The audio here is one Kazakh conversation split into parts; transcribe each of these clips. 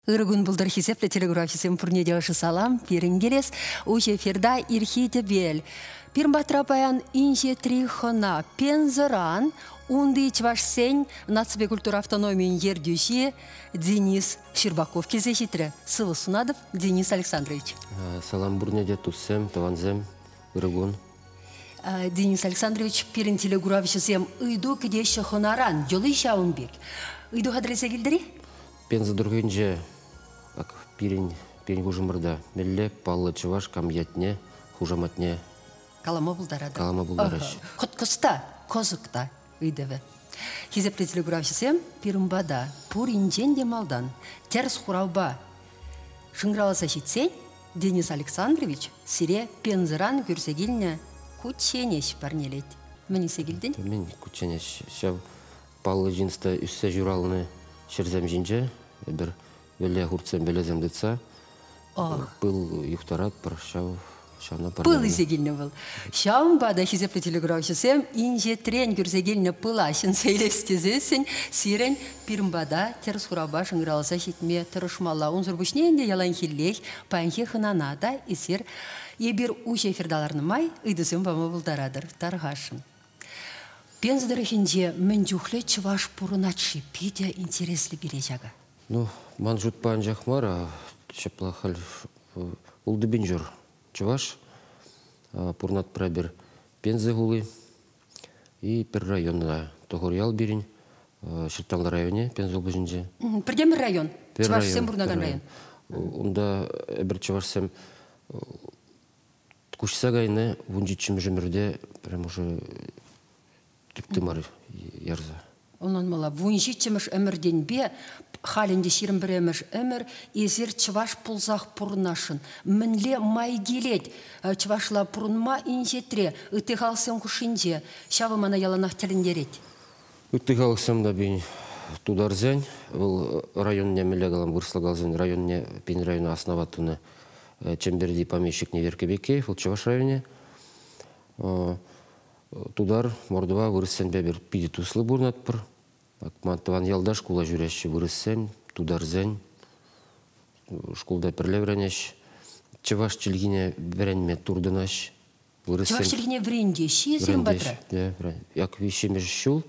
Иргун булдар хисепле телеграфисем пурнедяшы салам, перенгелес, уche ферда ирхите бел. Пирмбатрапаян инже трихона пензыран, унды чваш сень нацбе культура автономии ердюши Денис Щербаков. Кезешитре Сывы Сунадов Денис Александрович. Салам бурнеде туссем, таванзем, Иргун. Денис Александрович пирин телеграфисем ыйду кедеші хонаран, жолы шаунбек. Ыйду хадресе келдіри? Пенза другенже пирин хужымырда. Мелле паллы чываш камьятне, хужаматне. Калама булдарады. Калама булдарыш. Хоткоста, козыкта ыйдывы. Хизепле телеграфисем пирымбада пуринжен демалдан терс хурауба. Шыңраласа шитсен Денис Александрович сире пензыран көрсегіліне кученеш парнелет. Мені сегілден? Мен кученеш. Шав паллы жинста үссе журалыны шерзем жинже. Бір беле хуртсем белезем дытса. Пыл юхтарат пар шавна парнелет. Пыл изегіліне был. Шаун бада хизепле телеграфисем инже трен көрсегіліне пылашын сейлестезесін сирен пирымбада терс хурауба шыңраласа шитме тұрышмалла. Унзырбушненде ялан хиллех панхе хынанада исер ебір уше фердаларны май ыйдысым бама булдарадыр тарғашын. Пензадырыхинде міндюхле чываш пурыначы пидя интереслі бережага. Ну, ман жутпан жахмара, чаплахал улды бинжур чываш, пурнат прабер Пензы гулы и пер районна Тогорял бирин, Шертанлы районе Пензы улбыжинже. Бірдемір район, чывашсем бурнаган район. Онда бір чывашсем кушса гайны вунжичим жемірде прям уже түптімар ярза. Онан мала вунжичимыш әмірден бе халінде ширім бір әмір әмір езер чываш пулзақ пұрнашын. Мінле май келет, чывашла пұрынма инжетре, үті қалсым күшінде, шавы мана яланақ тіліндерет. Үті қалсым да бен тударзен, бұл районне мелегалам вырслагалзен, районне пен районы основатыны Чемберди помещик Неверкебеке, в Чаваш районе. Тудар мордова вырыссен бәбір пиди туслы бурнат пыр. Мантыван ялда школа жүрәші вырыссен, тударзен, школда пірлевренеш. Чаваш чилгине вренме турдынаш. Чаваш чилгине вренде, ши зем батра? Як вишемеш шул,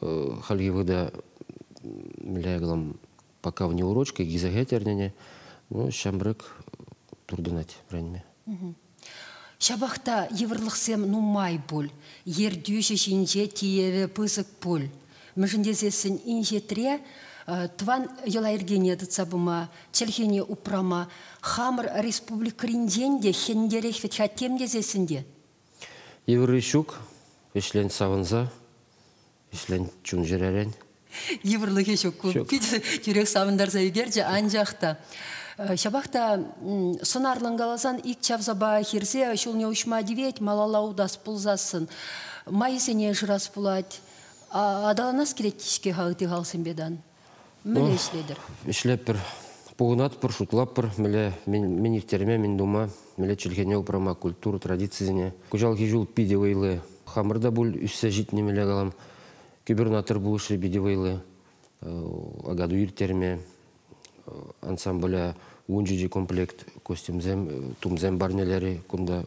халги выда млегалам пока вне урочка, гизагетернене, ну, шамбрык турдынать вренме. Шабахта еврлықсем нумай бол, ердюші шинже тиеве пысык бол. Мүжіндесесін инжетре, тван ела ергене дыцабыма, челхене упрама, хамыр республик ринденде, хендерек фетхатем дезесінде. Евры шук, ешлен савынза, ешлен чун жеререн. Еврлық ешок көп, жүрек савындарза егерде анжақта. Шабахта сынарлангаласан ик чавзаба хирсе, шул не ушма девет, малалаудас пулзасын. Майсене жырас пулать. Адаланас келеттішке хағыты қалсын бедан. Мүлі ішледір? Ішлеппір, пуғынат пір, шутлап пір, мен ефтеріме, мен дума, мүлі чілгене ұпрама культуру, традицизіне. Күжал кежул пиде вейлы. Хамырда бұл үссе житне мүлі қалам. Кюбернатор бұл үші биде вейлы. Агаду ертеріме, ансамбля унжиджи комплект, костюмзем, тумзем барнелері, күнда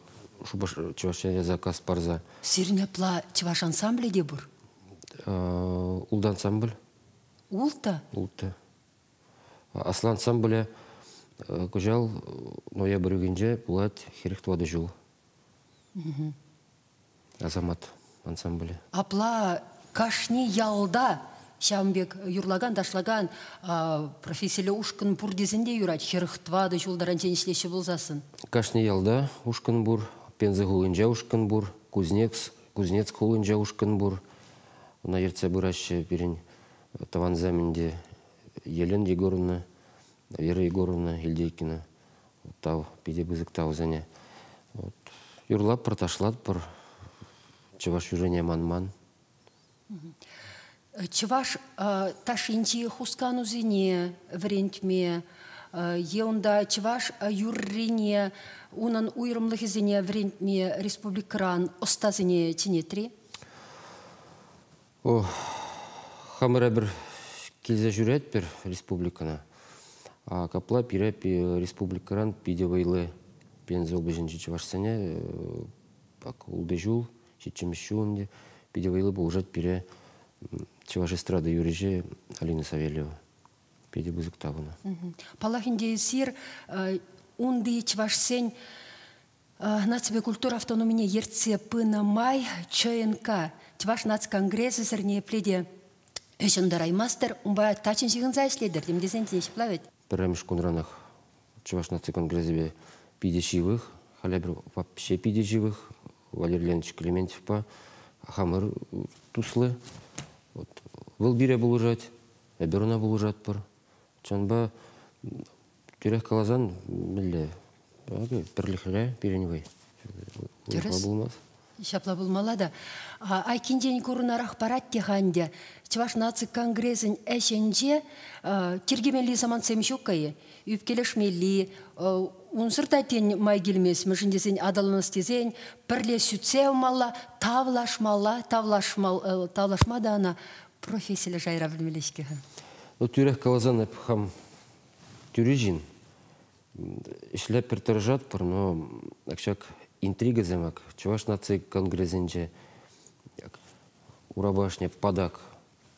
чывашене заказ парза. Сирне пла чываш ансамбле де бұр? Улда ансамбль. Улта? Улта. Асла ансамбля күжал ноябрь үгенже бұлат херектуады жыл. Азамат ансамблі. Апла кашни ялда Шамбек юрлаган, дашлаган профессиялы ушкын бур дезінде юрать, херықтвады жолдаран женешлеші болзасын. Кашни ялда ушкын бур, Пензы хулынжа ушкын бур, Кузнец хулынжа ушкын бур. Она ерце бұрашы берін Таван замінде Елен Егоровна, Вера Егоровна, Ильдейкина, тау, пиде бызык тау зәне. Юрлап пыр, ташлат пыр, чываш юрение ман-ман. Чываш ташинчи хускану зіне врентме, еунда чываш юррине унан уйрымлығы зіне врентме республикаран оста зіне тинетри? Хамыра бір келзе жүрет бір республикана. А капла пире республикаран пидевайлы пензел беженчи чевашсене пак улдежул чечемещунде пидевайлы булжат пире чеваш эстрада юреже Алина Савельева педе бузык табына. Палахинде сир унды чевашсен нацбе культура автономия ерце пына май ЧНК чеваш нацконгрессы сырне пледе Эшендарай мастер, умба тачин жигынза иследер, демдесен тенеш плавет. Пирамиш кунранах чеваш нацконгрессбе пиде живых, халябр вообще пиде живых, Валерий Леонидович Клементьев па хамыр туслы. Выл бире булужать, эберона булужать пар. Чанба тюрех калазан милле, перлихре пиреневый. Шапла булмала да. Айкинден курунарах парат теханде, чеваш наци конгрессен эшенже тергемели заман семшуккайы, үпкелешмели, унсыртатен май келмес, мүшіндесен адалыныстезен, пірле сүтсеумалла, тавлашмада ана профессиялы жайра білмелешке. Тюрех калазан хам тюрежин. Ишлеп пертержат пар, но акшак интрига замак. Чеваш наци конгрессенже урабашне падак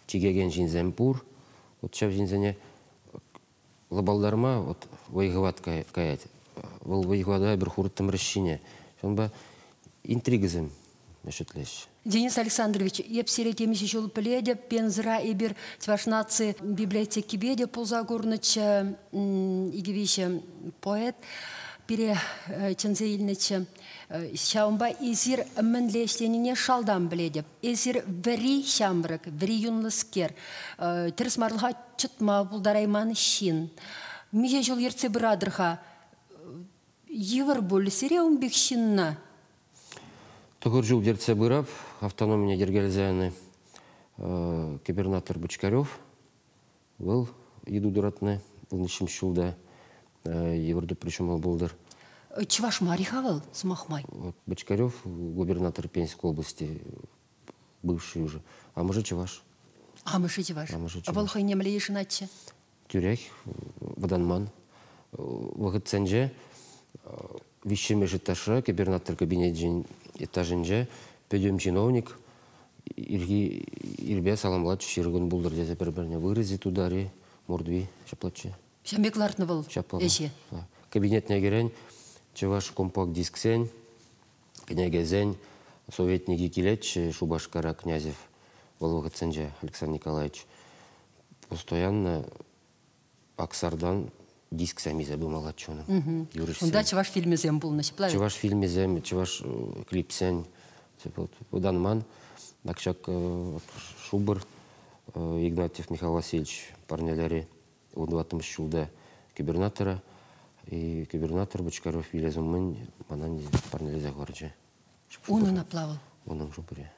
чигеген жинземпур. Вот чав жинзене лабалдарма вот воеват каять. Вол воевада бір хурттым расщине. Шонба интригазем мәшетлеш. Денис Александрович, епсере темиши жол пледе, пензра и бир чваш наци библиотеки беде ползагорныча игевище поэт, пере чензеильныча шаумба изир мінлештеніне шалдан біледеп. Изир вери шамрык, вери юнлыскер, терс марлыға чытма бұлдарайман шин. Миже жол ерце бұрадырға евір болы сире умбек шинна. Тұғыр жыл ерце бұрап, автономия дергелзәні губернатор Бочкарев был еду дуратны, был нишим шулда евірді причем ол болдыр. Чеваш Марихавал с Махмай? Бочкарев, губернатор Пензенской области, бывший уже. А может Чеваш? А может Чеваш? А волхай не млеешь иначе? Тюрях, Ваданман. Вагыценже, вещами житаша, губернатор кабинет этаженже, пойдем чиновник, ирбе саламлат, ширгун булдыр, дезе бір-біріне вырызи тудари, мордви, шаплачы. Шамбеклартны был эше? Кабинетне керен, Чеваш компакт дисксен, княгезен, советники килеч, Шубашкара князев, Волгоценже Александр Николаевич. Постоянно Аксардан диск сами забыл чоном. Да, Чеваш фильме зем был, Чеваш фильме зем, Чеваш клипсен, Уданман, Акшак Шубар, Игнатьев Михаил Васильевич, парнеляри, удватым щулда губернатора, и губернатор Бочкарев вилезом мын, манан парнелезе горче. Он наплавал? Он в Шубаре.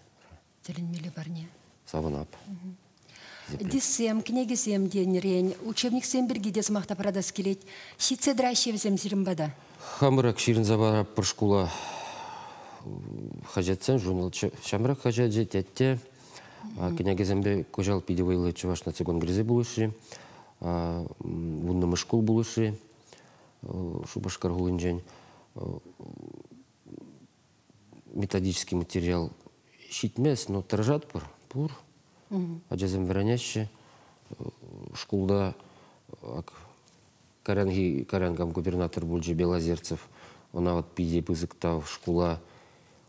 Теленмели парне? Саванап. Дисем, книгисем денерен, учебник сем бергидес махта прадас келет, щитсе дращевзем зиримбада. Хамрак ширинзабара пыршкула хажатсен, журнал шамрак хажаджи тетте, книгизембе кожал пидевайлы Чеваш на цигон гризе булыши, вунна мышкул булыши, Шубашкар гулынжен, методический материал щитмес, но торжат пур. Аджазем вераняще, шкулда карянгам губернатор Бульджи Белозерцев, она вот пиде пызыктав шкула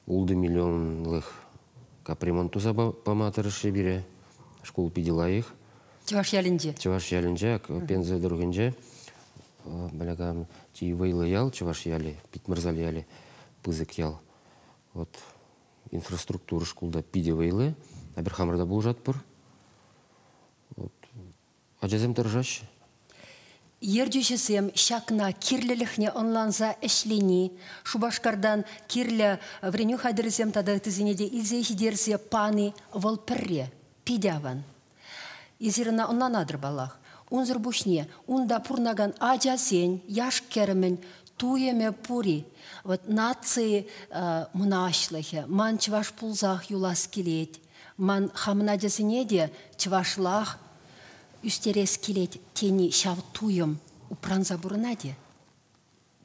улды миллионлых капремонту поматырышы бире, шкул пидела их. Чеваш ялинже? Чеваш ялинже, пензе дургинже, балягам ти вейлы ял, Чеваш яли, питмырзали яли, пызык ял. Вот инфраструктура шкулда пиде вейлы, Аберхамрда был жатпыр. Аджазем торжащ. Ердюшесем шакна кирлелихне онланза эшлени. Шубашкардан кирле вреню хадырзем тада тызинеде изейши дерзе паны волперре, пидяван. Изирна онланадыр балах. Унзыр бушне, унда пурнаган аджасен, яш кермен, туеме пури. Вот нации мунашлахе, ман чваш пулзах юлас келет. Ман хамнадясынеде чвашлах үстерес келет тени шав туем Упранза бурнаде.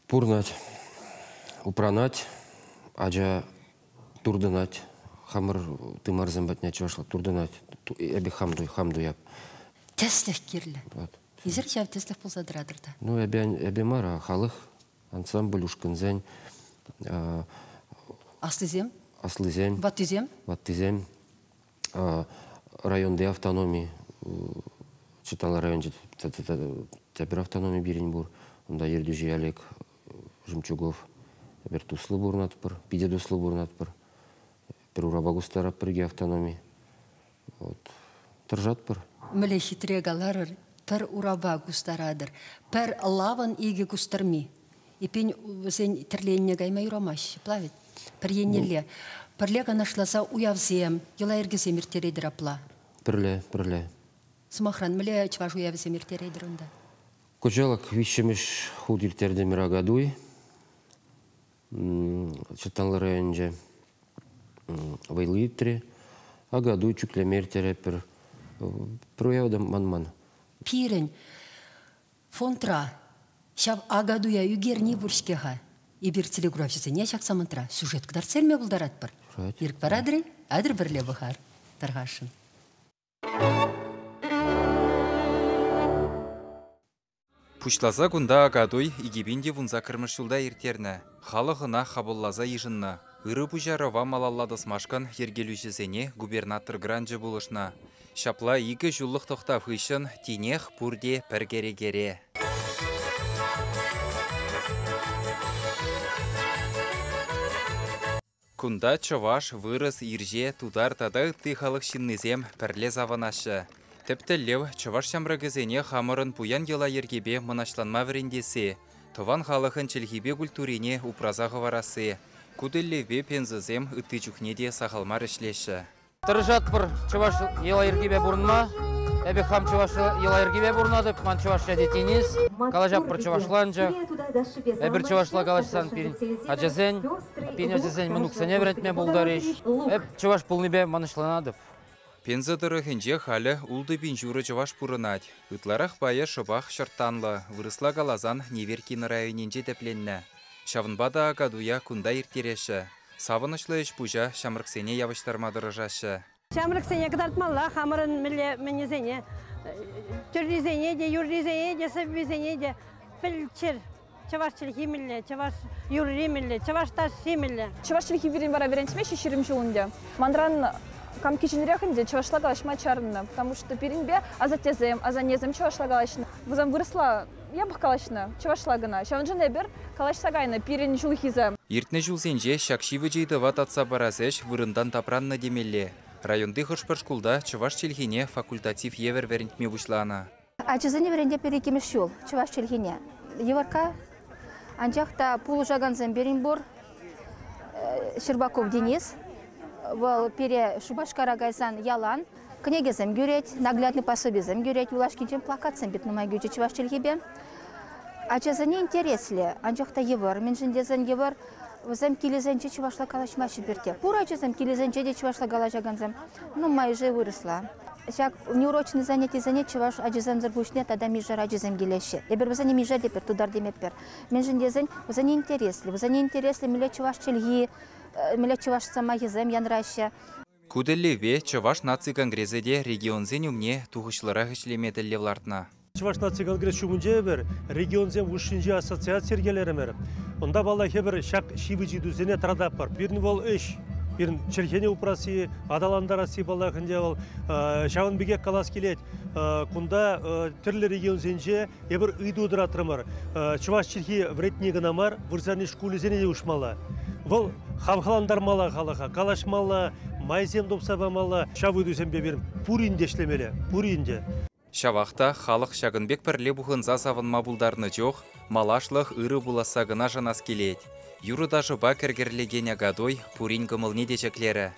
Пурнать, упранать, аджа турдынать. Хамыр тымар зэмбатня чавашла турдынать. Эбі хамду яп. Теслих кирлі. Изер чав теслих пулзадырадырда. Ну, эбі мара халық, ансамбль ушкынзен, Аслызем? Аслызем. Ваттызем? Ваттызем. Районды автономии. Читала район тәбір автономия берін бұр. Онда ердежі Олег Жемчугов. Бір туслы бұрнат бір, биде туслы бұрнат бір. Бір урабагустарап бірге автономия. Тұржат бір. Міле хитрегаларыр, пір урабагустарадыр. Пір лаван иге густарми. Ипен сен тірленне гайма юрамаш. Плавит. Пір енеле. Пірлега нашласа уявзем, ела ергізем ертерейдір апла. Пірле. Смахран, міле чваш уявзем ертерейдір онда. Кожалак вишемеш худ ертерді мирагадуй. Чытанлы районже вайлы иттіре. Агадуй чүклемер терепір. Проявдам ман-ман. Пирен, фонтра, шав агадуя югерни буршкеға. Ибір телеграфисіне шақсамынтыра. Сюжет кадар цельме бұлдарат бір. Ирк парадыры, адыр бірле бұхар. Тарғашын. Пушлаза күнда агадуй игебинде вунза кірміш жылда ертерні. Халығына хабыллаза ежінна. Үрі бұжарыва малалладыс машқан ергелушізене губернатор гранжы болышна. Шапла игі жүллық тоқтав ғышын тенех бұрде піргере-гере. Күнда чаваш, вырыс, ирже, тудар тады ты халық шиннезем пірле заванашы. Тіпті лев чаваш шамрагызене хамырын пуян ела ергебе мұнашланма вірендесі. Тован халықын чілгебе культурине упразағы варасы. Күділлеве пензізем үтті жүхнеде сақалмар ішлеші. Тұржат бір чаваш ела ергебе бұрынма. Әбі хам чаваш ела ергебе бұрынады. Ман чаваш жәде тенес. Калажақ бір чавашланжы. Әбір чавашла калашсан пирин аджазен. Пирин аджазен мұнықсане бірентме болдарыш. Әб чаваш пұлныбе манышланадып. Пензадыры хенже халі улды бин жүрі чаваш пұрынад. Үтларақ байы шыбақ шырттанлы. Вырысла галазан неверкин районенже тепленні. Шавынбада агадуя күнда ертереші. Савынышлы іш бұжа шамрықсене явыштармадыры жашы. Шамрықсене кыдартмалла, хамырын мінезене, түррезене де, юррезене де, сәббезене де, пілчір. Чаваш чілхи мілі, чаваш юрри мілі, чаваш таши мілі. Чаваш чілхи бірін бара беренчіме шешірім жылынде. Мандран кам кичинрехінде чавашла галашма чарны, потому что перенбе азатезем, азанезем чавашла галашны. Вызам выросла ябық калашны, чавашла гына. Шавынжын әбір калашса гайны, перен жылхизем. Ертіне жылсенже шакшивы жейді вататса баразеш вырындан тапранны демелі. Районды хышпыр шкулда чаваш чілхине факультатив евер верентме бұшлана. Ачызыне веренде перекемеш жол, чаваш чілхине. Еварка, анжақта пулу жағанзен берінбор, Щербаков Денис, Вол пере Шубашкара гайзан ялан, книгезем гюреть, наглядный пособизем гюреть, улашкинчен плакатсем битнумай гючи чаваш чілхибе. Ачызыне интересле, анжақта евар, менжіндезен евар, Вазам килезенче чувашла калашма шиберте. Пура чезем килезенче де чувашла галажаганзем. Ну, майже выросла. Шак неурочный занятие чуваш аджизем зарбушне, тогда мижер аджизем гилеше. Я беру за ними мижер депер, тудар демепер. Менжин дезен, за не интересли, миле чуваш чельги, миле чуваш сама езем янраща. Куделлеве чуваш наци конгрезеде регион зенюмне тухышлара хишлемеделле влартна. Чуваш наци конгресс шумунже бер регион зен ушинже ассоциация гелеремер. Онда бала хебер шак шивыжи дүзене тарадап бар. Бирни бол эш, бирн черхене упраси, адаландараси бала хынде бол шавын бигек калас келет. Кунда тирле регион зенже ебер ыйду дыратырмар. Чуваш черхи вретне гынамар, вырзаны шкулы зене де ушмала. Вол хамхаландармала халаха, калашмала, майзем допсабамала, шавы дүзембе бирн пурин дешлемеле, пуринде. Шавақта халық шағынбек пірле бұғын засавын мабулдарны жоқ, малашлық ұры бұласа гына жанас келет. Юрыда жыба кіргерлеген агадой пурин гымылне дечеклері.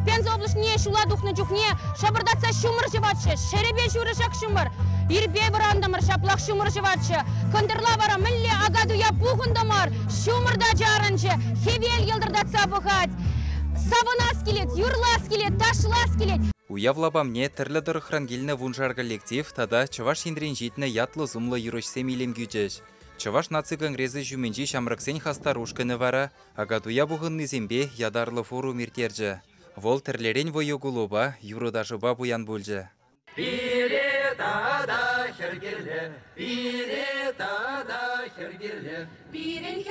Пенза облышне шула духны жүхне шабырдатса шумыр жыватшы, шеребе жүрі жақ шумыр, ирбе вырандамыр шаплақ шумыр жыватшы, кындырла бара мүлле агадуя пұғындамар, шумырда жарыншы, хевел елдірдатса бұғат. Савынас келет, юрлас келет, ташлас келет. Уявлабамне тірлі дұрықран келіні вунжар коллектив, тада чываш ендрен жетіні ятлы зумлы юрышсем елем күджеш. Чываш наци конгресі жүменжі шамрықсен хастарушкыны вара, агадуя бұғынны зембе ядарлы форум ертержі. Вол тірлерен войы гулуба, юрыдашыба буян бөлжі. Бире тада хергерле, бире тада хергерле. Бирин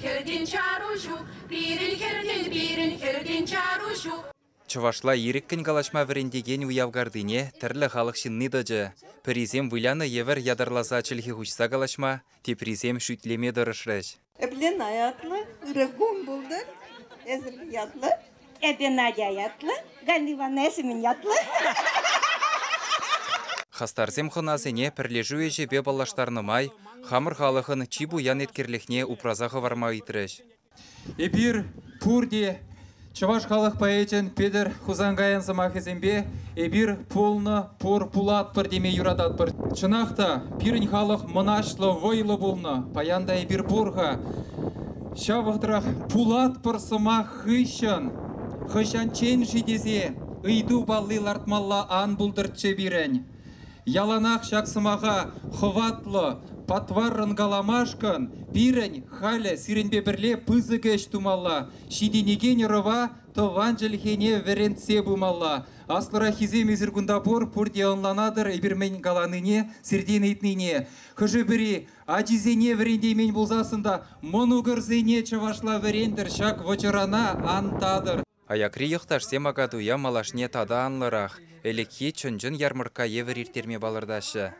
херден чарушу, бирин херден чарушу. Чывашла иріккін калашма вірендеген уявгардыне тірлі халық шынны дыжы. Призем выляны евер ядарласа чылхи хучса калашма, те призем шүтлеме дырышрыш. Эблен аятлы, үрегум булды, эзір ятлы, эбен Надя ятлы, Галиван эсімін ятлы. Хастарзем хынасыне пірлежу ежі бе балаштарнымай, хамыр халықын чибу ян еткерліхне упразағы варма итрыш. Эпир пурде Чываш халық поэтен Педер Хузангаян замахезембе эбир полны пор пулат пыр деме юрадат пыр. Чынақта пирін халық мұнашлы войлы болны, паянда эбир порға. Шавықтырақ пулат пыр сыма хыщан чен жидезе, ыйду балли лартмалла ан бұлдыртчы бірін. Яланақ шақсымаға хыватлы, патваррын галамашкан, пирень халя сиренбе бірле пызыгеш тумалла, шиденеген рыва тован жылхене верентсе бумалла. Аслыра хизем изіргундапор пурде онланадыр эбірмен галаныне, сирден етнене. Хыжы бірі ажизене верендеймен болзасында, монугырзене чывашла верендір шак вочырана антадыр. Аякри йықташсем агадуя малашне тада анлырақ, элеке чынжын ярмырка евер иртерме балырдашы.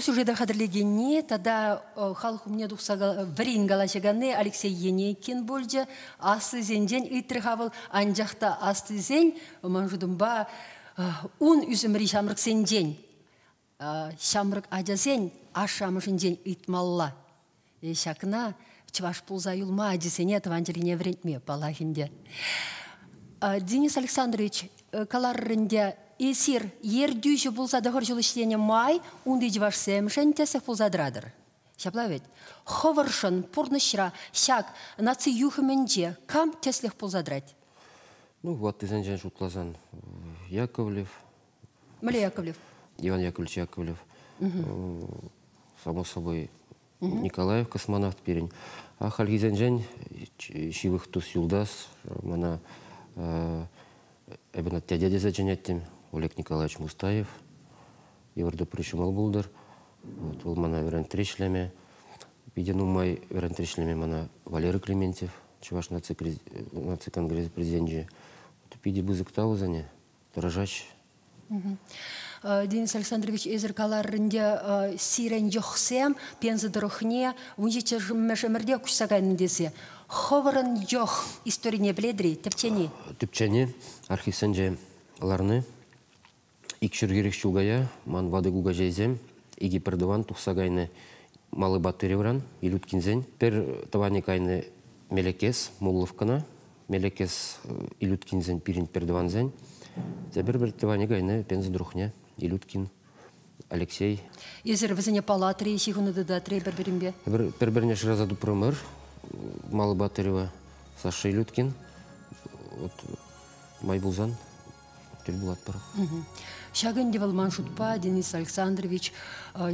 Сюжетер хадырлегенне, тада халық умне дұқса варин галашыганы Алексей Енекин бөлді, асты зенден итрихавыл анжақта асты зен, манжудымба он үзімірі шамрық сенден, шамрық ажазен, ашамышын ден итмалла. Шақына чываш пулза юлма ажисене таванжеліне врентме балахинде. Денис Александрович каларрынде Эсир, ердүйші болса дұғыр жылы іштене май, унды жываш сәмшін тәсік болса дырадыр. Шаплавет, ховыршын, пұрнышыра, шак, наци юхыменде, кам тәслік болса дырад? Ну, вот, ты занжен шутлазан. Яковлев. Мөлі Яковлев? Иван Яковлевич Яковлев. Само собой, Николаев, космонавт перень. А халги занжен, шивых тус юлдас, мана әбін атты дәде зәженеттім. Олег Николаевич Мустаев, Еварда Пришумал Булдыр, ол мана верентришлеме, биден умай верентришлеме мана Валерий Клементьев, чуваш наци конгресс президенті. Биде бузык таузане, дорожач. Денис Александрович эзір каларында сирен жоқсем, пензі дұрықне, унжече мәшімірде күшсағайын десе. Ховырын жоқ историне біледірі, тепчені? Тепчені, архивсен же ларны. Икшір керек шулгая, ман вады гуга жайзем, иги пердыван тухсагайны малы батыревран, илюткинзен. Пер таваникайны мелекес, мулловкана, мелекес илюткинзен пирин пердыванзен. Забер бір таваникайны пензі друхне, Илюткин, Алексей. Езір візіне палатыры, шихуны дадатыры бір-бірінбе? Бір-біріне шыразаду промыр, малы батырева Саша Илюткин, Майбулзан. Шагын девал маншутпа, Денис Александрович,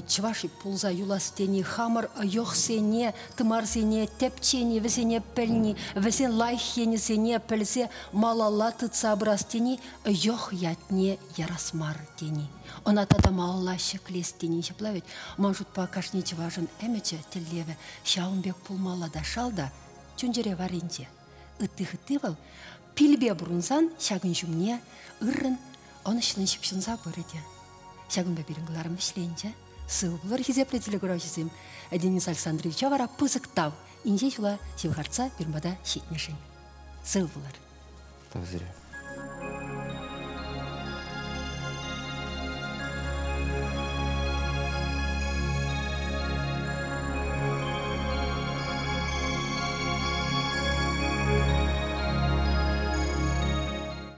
чваши пулза юластени, хамар йохсене, тымарсене, тепчене, весене пельни, весен лайхене сене пельсе, малала тыцабрастени, йох ятне ярасмар тени. Она тада малала шеклестени, шеплавить, маншутпа кашни чважын эмече телеве, шаунбек пулмала дашалда, чунжере варенте. Ыттых-ыттывал, пилбе бурунсан, шагын жумне, ыррын, он işlен шипшынса бөреді. Шагын бәбірінгіларым ішленже, сыл бұлар хизеплетілі көрәушізім. Денис Александровича вара пызықтау, инже жула севғарца бірмада шетнешін. Сыл бұлар. Так, зря.